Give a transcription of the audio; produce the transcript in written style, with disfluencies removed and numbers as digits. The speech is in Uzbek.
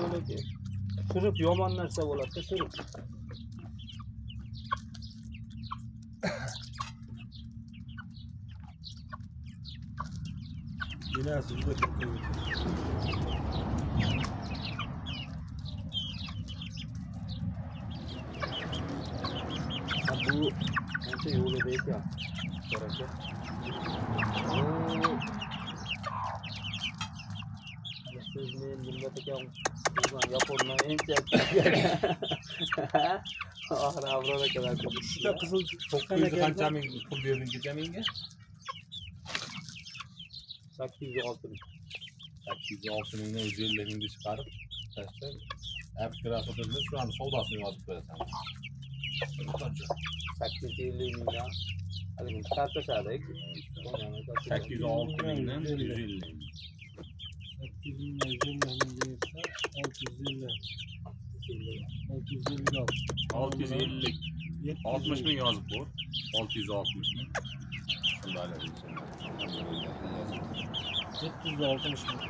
yo'laki surib yomon narsa bo'ladi, surib. Binasi juda katta. Bu ancha yo'lida ekan. Qaraka. Siz men bunda ekan bizdan Yapondan encha oxiri Abror akalar Juda qizil To'qqiz yuz qancha ming pul berding kecha menga? 806 ming. 806 mingni 150 mingni chiqarib tashlab, apgrafotirni shu an savdosini yozib qo'yasan. Qancha? 850 mingdan haligi chiqarib tashladik. 806 mingdan 150 ming. 650 60 ming yozib qo'y. 660 ming. Shunday 760 ming.